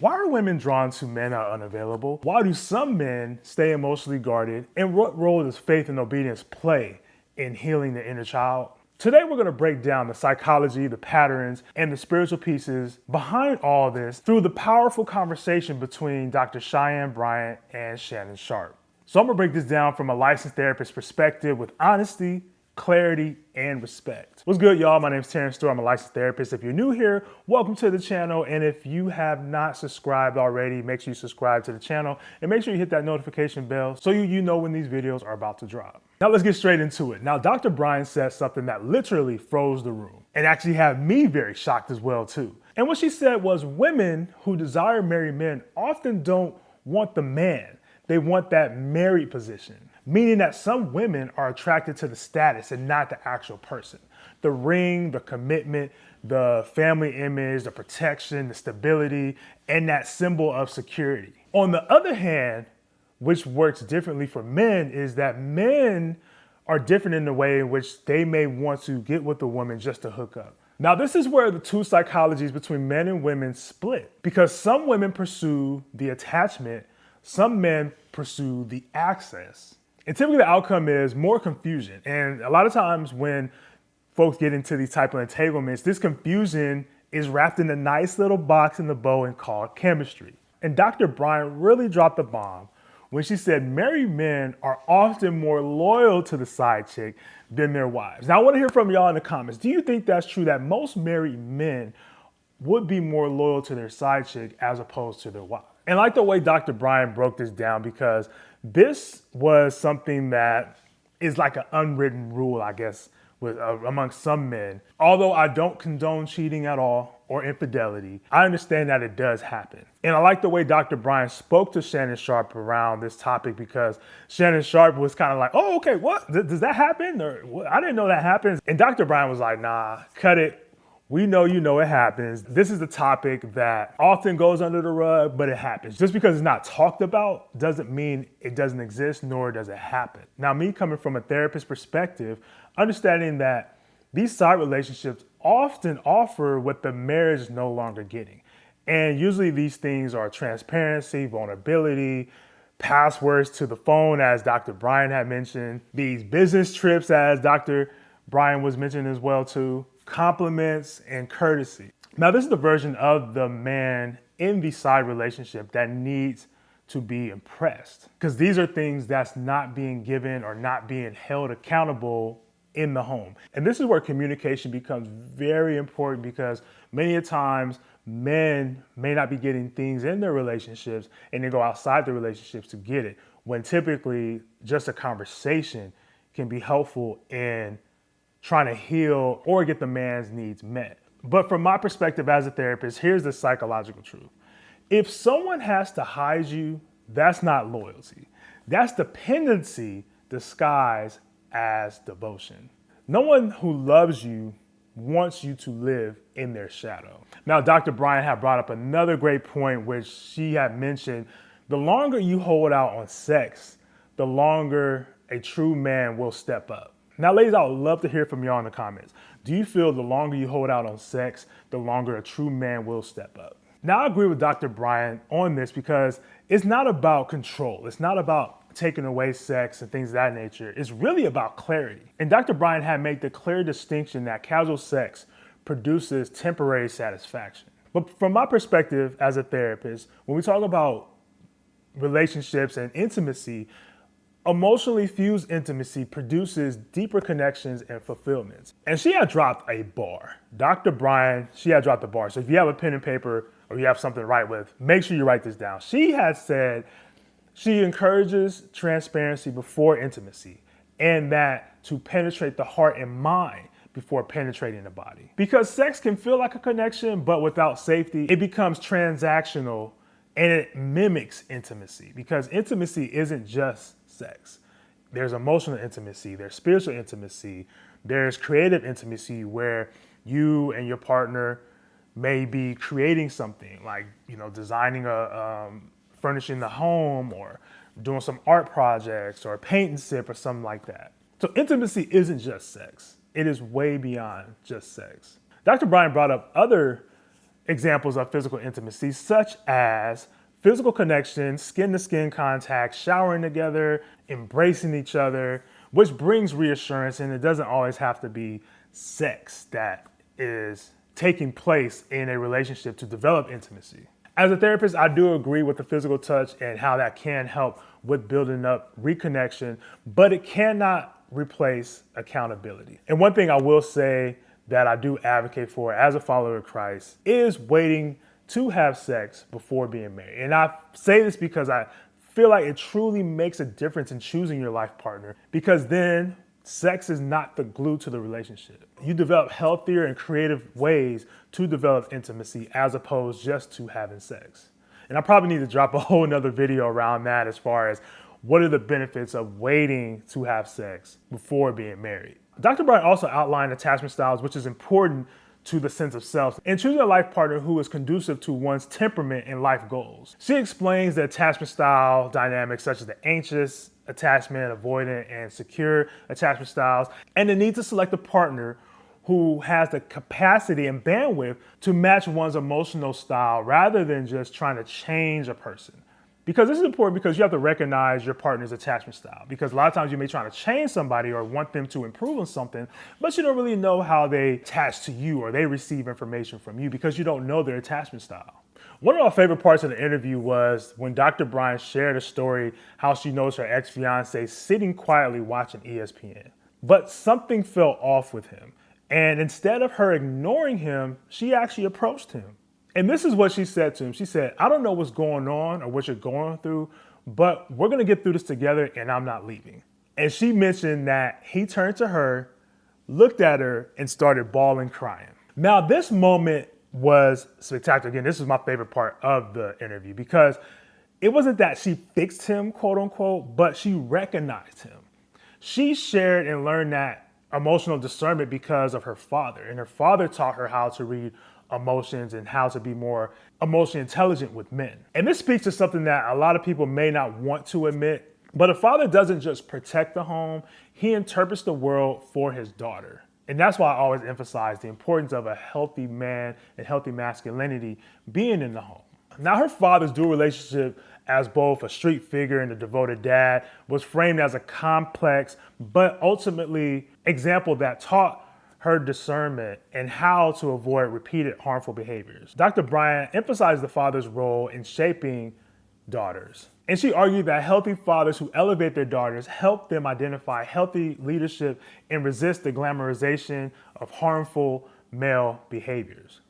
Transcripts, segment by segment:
Why are women drawn to men that are unavailable? Why do some men stay emotionally guarded? And what role does faith and obedience play in healing the inner child? Today, we're going to break down the psychology, the patterns, and the spiritual pieces behind all this through the powerful conversation between Dr. Cheyenne Bryant and Shannon Sharpe. So I'm going to break this down from a licensed therapist perspective with honesty, clarity, and respect. What's good, y'all? My name is Terrence Stewart. I'm a licensed therapist. If you're new here, welcome to the channel. And if you have not subscribed already, make sure you subscribe to the channel and make sure you hit that notification bell so you know when these videos are about to drop. Now let's get straight into it. Now, Dr. Bryant said something that literally froze the room and actually had me very shocked as well too. And what she said was women who desire married men often don't want the man. They want that married position. Meaning that some women are attracted to the status and not the actual person. The ring, the commitment, the family image, the protection, the stability, and that symbol of security. On the other hand, which works differently for men, is that men are different in the way in which they may want to get with a woman just to hook up. Now, this is where the two psychologies between men and women split, because some women pursue the attachment, some men pursue the access. And typically the outcome is more confusion. And a lot of times when folks get into these type of entanglements, this confusion is wrapped in a nice little box in the bow and called chemistry. And Dr. Bryant really dropped the bomb when she said married men are often more loyal to the side chick than their wives. Now I want to hear from y'all in the comments. Do you think that's true, that most married men would be more loyal to their side chick as opposed to their wives? And I like the way Dr. Bryant broke this down, because this was something that is like an unwritten rule, I guess, among some men. Although I don't condone cheating at all or infidelity, I understand that it does happen. And I like the way Dr. Bryant spoke to Shannon Sharpe around this topic, because Shannon Sharpe was kind of like, oh, okay, what? Does that happen? Or I didn't know that happens. And Dr. Bryant was like, nah, cut it. We know you know it happens. This is a topic that often goes under the rug, but it happens. Just because it's not talked about doesn't mean it doesn't exist, nor does it happen. Now, me coming from a therapist perspective, understanding that these side relationships often offer what the marriage is no longer getting. And usually these things are transparency, vulnerability, passwords to the phone, as Dr. Bryant had mentioned, these business trips, as Dr. Bryant was mentioning as well too, compliments and courtesy. Now, this is the version of the man in the side relationship that needs to be impressed, because these are things that's not being given or not being held accountable in the home. And this is where communication becomes very important, because many a times men may not be getting things in their relationships and they go outside the relationships to get it, when typically just a conversation can be helpful in trying to heal or get the man's needs met. But from my perspective as a therapist, here's the psychological truth. If someone has to hide you, that's not loyalty. That's dependency disguised as devotion. No one who loves you wants you to live in their shadow. Now, Dr. Bryant had brought up another great point, which she had mentioned. The longer you hold out on sex, the longer a true man will step up. Now, ladies, I would love to hear from y'all in the comments. Do you feel the longer you hold out on sex, the longer a true man will step up? Now, I agree with Dr. Bryant on this, because it's not about control. It's not about taking away sex and things of that nature. It's really about clarity. And Dr. Bryant had made the clear distinction that casual sex produces temporary satisfaction. But from my perspective as a therapist, when we talk about relationships and intimacy, emotionally fused intimacy produces deeper connections and fulfillments. And she had dropped a bar. Dr. Bryant, she had dropped the bar. So if you have a pen and paper or you have something to write with, make sure you write this down. She had said she encourages transparency before intimacy, and that to penetrate the heart and mind before penetrating the body. Because sex can feel like a connection, but without safety, it becomes transactional and it mimics intimacy, because intimacy isn't just sex. There's emotional intimacy, there's spiritual intimacy, there's creative intimacy where you and your partner may be creating something like, designing furnishing the home, or doing some art projects, or a paint and sip or something like that. So intimacy isn't just sex. It is way beyond just sex. Dr. Bryant brought up other examples of physical intimacy, such as physical connection, skin-to-skin contact, showering together, embracing each other, which brings reassurance, and it doesn't always have to be sex that is taking place in a relationship to develop intimacy. As a therapist, I do agree with the physical touch and how that can help with building up reconnection, but it cannot replace accountability. And one thing I will say that I do advocate for as a follower of Christ is waiting to have sex before being married. And I say this because I feel like it truly makes a difference in choosing your life partner, because then sex is not the glue to the relationship. You develop healthier and creative ways to develop intimacy as opposed just to having sex. And I probably need to drop a whole nother video around that as far as what are the benefits of waiting to have sex before being married. Dr. Bryant also outlined attachment styles, which is important to the sense of self, and choosing a life partner who is conducive to one's temperament and life goals. She explains the attachment style dynamics such as the anxious attachment, avoidant, and secure attachment styles, and the need to select a partner who has the capacity and bandwidth to match one's emotional style rather than just trying to change a person. Because this is important because you have to recognize your partner's attachment style. Because a lot of times you may try to change somebody or want them to improve on something, but you don't really know how they attach to you or they receive information from you because you don't know their attachment style. One of my favorite parts of the interview was when Dr. Bryant shared a story how she knows her ex-fiance sitting quietly watching ESPN. But something felt off with him. And instead of her ignoring him, she actually approached him. And this is what she said to him. She said, "I don't know what's going on or what you're going through, but we're going to get through this together and I'm not leaving." And she mentioned that he turned to her, looked at her, and started bawling, crying. Now, this moment was spectacular. Again, this is my favorite part of the interview because it wasn't that she fixed him, quote unquote, but she recognized him. She shared and learned that emotional discernment because of her father. And her father taught her how to read emotions and how to be more emotionally intelligent with men. And this speaks to something that a lot of people may not want to admit, but a father doesn't just protect the home, he interprets the world for his daughter. And that's why I always emphasize the importance of a healthy man and healthy masculinity being in the home. Now, her father's dual relationship as both a street figure and a devoted dad was framed as a complex, but ultimately example that taught her discernment and how to avoid repeated harmful behaviors. Dr. Bryant emphasized the father's role in shaping daughters. And she argued that healthy fathers who elevate their daughters help them identify healthy leadership and resist the glamorization of harmful male behaviors.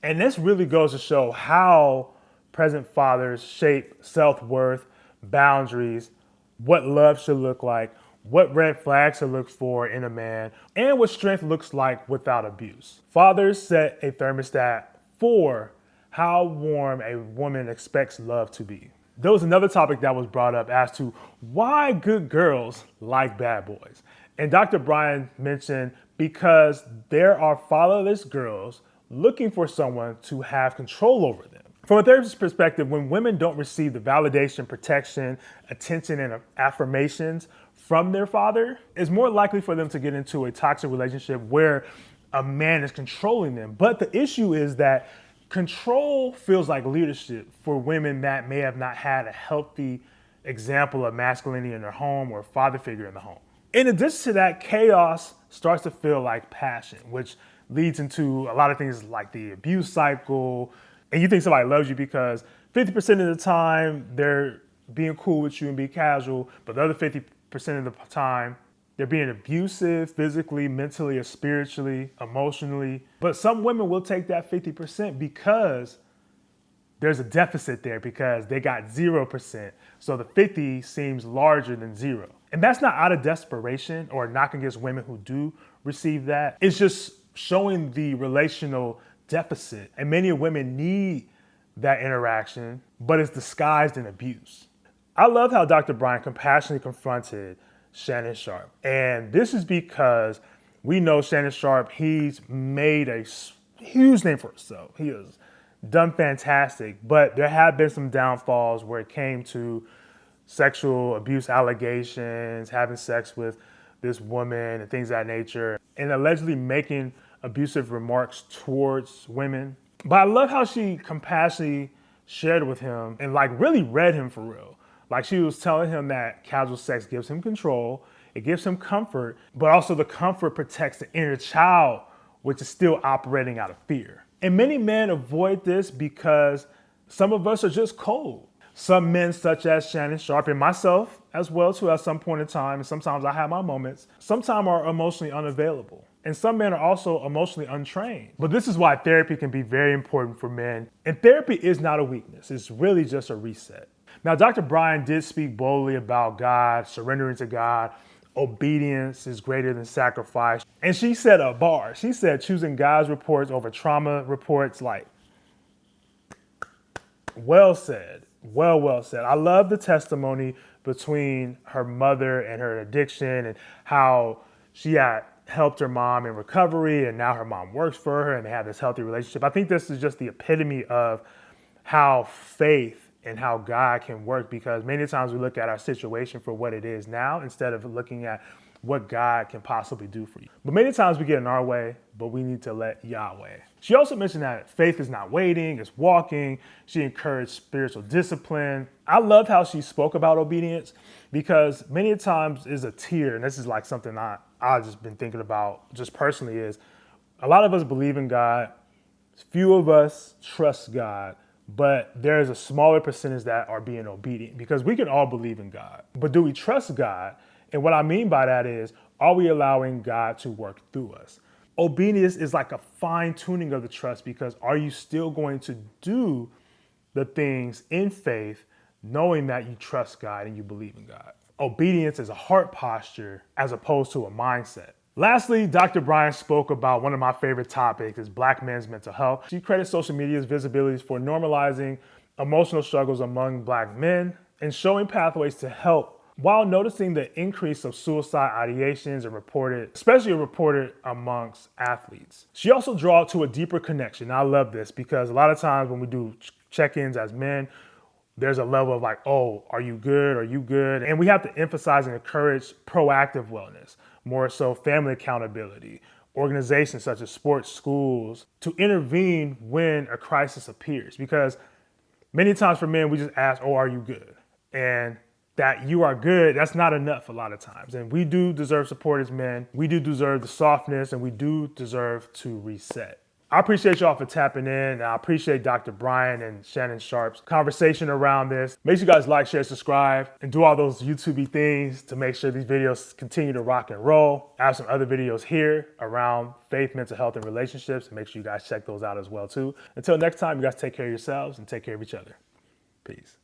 And this really goes to show how present fathers shape self-worth, boundaries, what love should look like, what red flags to look for in a man, and what strength looks like without abuse. Fathers set a thermostat for how warm a woman expects love to be. There was another topic that was brought up as to why good girls like bad boys. And Dr. Bryant mentioned because there are fatherless girls looking for someone to have control over them. From a therapist's perspective, when women don't receive the validation, protection, attention, and affirmations from their father, it's more likely for them to get into a toxic relationship where a man is controlling them. But the issue is that control feels like leadership for women that may have not had a healthy example of masculinity in their home or a father figure in the home. In addition to that, chaos starts to feel like passion, which leads into a lot of things like the abuse cycle. And you think somebody loves you because 50% of the time they're being cool with you and be casual, but the other 50% of the time they're being abusive physically, mentally, or spiritually, emotionally. But some women will take that 50% because there's a deficit there because they got 0%. So the 50 seems larger than 0. And that's not out of desperation or knocking against women who do receive that. It's just showing the relational deficit. And many women need that interaction, but it's disguised in abuse. I love how Dr. Bryant compassionately confronted Shannon Sharpe. And this is because we know Shannon Sharpe, he's made a huge name for himself. He has done fantastic, but there have been some downfalls where it came to sexual abuse allegations, having sex with this woman and things of that nature, and allegedly making abusive remarks towards women. But I love how she compassionately shared with him and like really read him for real. Like she was telling him that casual sex gives him control, it gives him comfort, but also the comfort protects the inner child, which is still operating out of fear. And many men avoid this because some of us are just cold. Some men, such as Shannon Sharpe and myself as well too, at some point in time, and sometimes I have my moments, sometimes are emotionally unavailable. And some men are also emotionally untrained. But this is why therapy can be very important for men. And therapy is not a weakness. It's really just a reset. Now, Dr. Bryant did speak boldly about God, surrendering to God. Obedience is greater than sacrifice. And she set a bar. She said choosing God's reports over trauma reports, like, well said. Well said. I love the testimony between her mother and her addiction and how she had helped her mom in recovery and now her mom works for her and they have this healthy relationship. I think this is just the epitome of how faith and how God can work, because many times we look at our situation for what it is now instead of looking at what God can possibly do for you. But many times we get in our way, but we need to let Yahweh. She also mentioned that faith is not waiting, it's walking. She encouraged spiritual discipline. I love how she spoke about obedience, because many times is a tear, and this is like something I've just been thinking about just personally, is a lot of us believe in God, few of us trust God, but there's a smaller percentage that are being obedient, because we can all believe in God. But do we trust God? And what I mean by that is, are we allowing God to work through us? Obedience is like a fine tuning of the trust, because are you still going to do the things in faith, knowing that you trust God and you believe in God? Obedience is a heart posture as opposed to a mindset. Lastly, Dr. Bryant spoke about one of my favorite topics, is Black men's mental health. She credits social media's visibilities for normalizing emotional struggles among Black men and showing pathways to help, while noticing the increase of suicide ideations especially reported amongst athletes. She also draws to a deeper connection. I love this, because a lot of times when we do check-ins as men, there's a level of like, oh, are you good? Are you good? And we have to emphasize and encourage proactive wellness, more so family accountability, organizations such as sports, schools, to intervene when a crisis appears. Because many times for men, we just ask, oh, are you good? And that you are good, that's not enough a lot of times. And we do deserve support as men. We do deserve the softness, and we do deserve to reset. I appreciate y'all for tapping in. And I appreciate Dr. Bryant and Shannon Sharpe's conversation around this. Make sure you guys like, share, subscribe, and do all those YouTube-y things to make sure these videos continue to rock and roll. I have some other videos here around faith, mental health, and relationships, and make sure you guys check those out as well too. Until next time, you guys take care of yourselves and take care of each other. Peace.